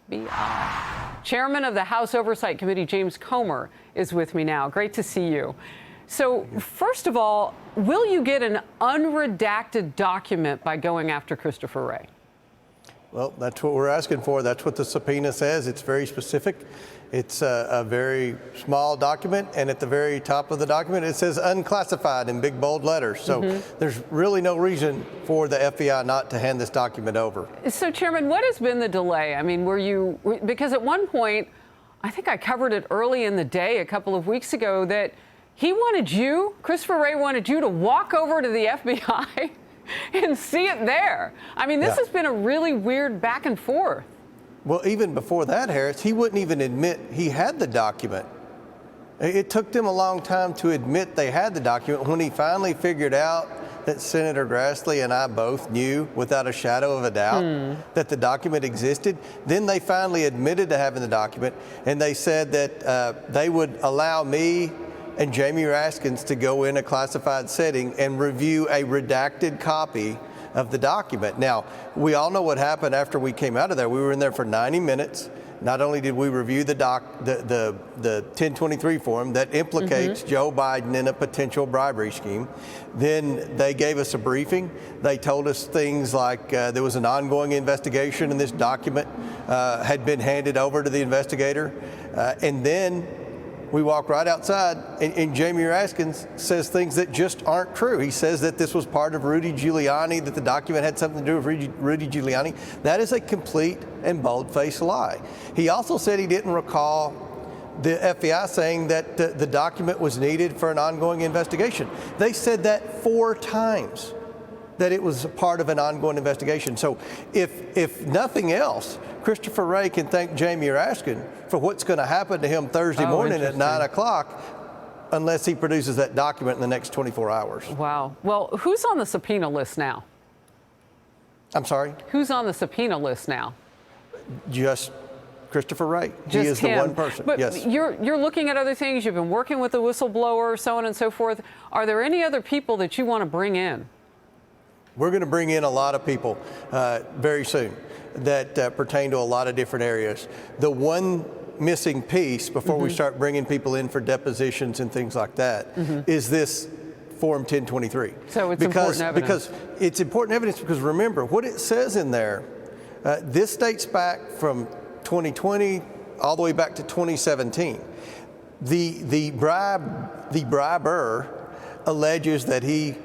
FBI. Chairman of the House Oversight Committee, James Comer, is with me now. Great to see you. So, first of all, will you get an unredacted document by going after Christopher Wray? Well, that's what we're asking for. That's what the subpoena says. It's very specific. It's a very small document, and at the very top of the document, it says unclassified in big bold letters. So there's really no reason for the FBI not to hand this document over. So, Chairman, what has been the delay? I mean, because at one point, I think I covered it early in the day a couple of weeks ago, that Christopher Wray wanted you to walk over to the FBI and see it there. I mean, this has been a really weird back and forth. Well, even before that, Harris, he wouldn't even admit he had the document. It took them a long time to admit they had the document. When he finally figured out that Senator Grassley and I both knew without a shadow of a doubt that the document existed, then they finally admitted to having the document, and they said that they would allow me and Jamie Raskins to go in a classified setting and review a redacted copy of the document. Now, we all know what happened after we came out of there. We were in there for 90 minutes. Not only did we review the 1023 form that implicates Joe Biden in a potential bribery scheme, then they gave us a briefing. They told us things like there was an ongoing investigation and this document had been handed over to the investigator. And then we walk right outside, and Jamie Raskins says things that just aren't true. He says that this was part of Rudy Giuliani, that the document had something to do with Rudy Giuliani. That is a complete and bold-faced lie. He also said he didn't recall the FBI saying that the document was needed for an ongoing investigation. They said that 4 times, that it was a part of an ongoing investigation. So if nothing else, Christopher Wray can thank Jamie Raskin for what's going to happen to him Thursday morning at 9 o'clock, unless he produces that document in the next 24 hours. Wow. Well, who's on the subpoena list now? I'm sorry? Who's on the subpoena list now? Just Christopher Wray. Just he is him. the one person. But yes. You're looking at other things. You've been working with the whistleblower, so on and so forth. Are there any other people that you want to bring in? We're going to bring in a lot of people very soon that pertain to a lot of different areas. The one missing piece before we start bringing people in for depositions and things like that is this Form 1023. So it's important evidence. Because it's important evidence because remember, what it says in there, this dates back from 2020 all the way back to 2017. The briber alleges that he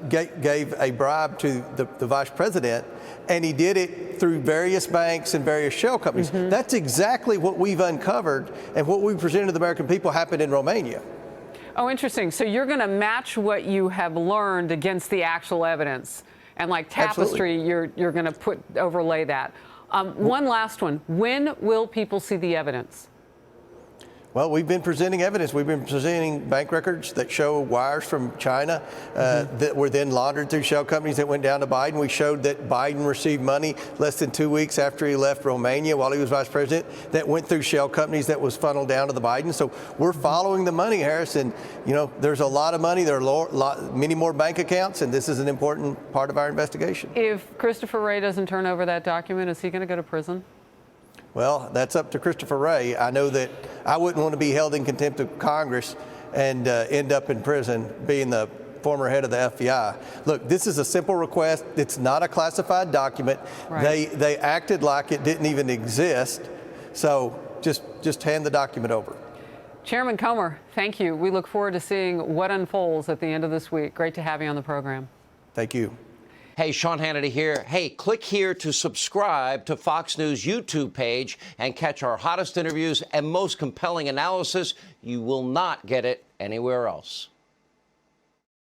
gave a bribe to the vice president, and he did it through various banks and various shell companies. That's exactly what we've uncovered, and what we presented to the American people happened in Romania. Oh, interesting. So you're going to match what you have learned against the actual evidence, and like tapestry, you're going to overlay that. One last one. When will people see the evidence? Well, we've been presenting evidence. We've been presenting bank records that show wires from China that were then laundered through shell companies that went down to Biden. We showed that Biden received money less than 2 weeks after he left Romania while he was vice president that went through shell companies that was funneled down to the Biden. So we're following the money, Harris, and there's a lot of money. There are many more bank accounts, and this is an important part of our investigation. If Christopher Wray doesn't turn over that document, is he going to go to prison? Well, that's up to Christopher Wray. I know that I wouldn't want to be held in contempt of Congress and end up in prison being the former head of the FBI. Look, this is a simple request. It's not a classified document. Right. They acted like it didn't even exist. So just hand the document over. Chairman Comer, thank you. We look forward to seeing what unfolds at the end of this week. Great to have you on the program. Thank you. Hey, Sean Hannity here. Hey, click here to subscribe to Fox News YouTube page and catch our hottest interviews and most compelling analysis. You will not get it anywhere else.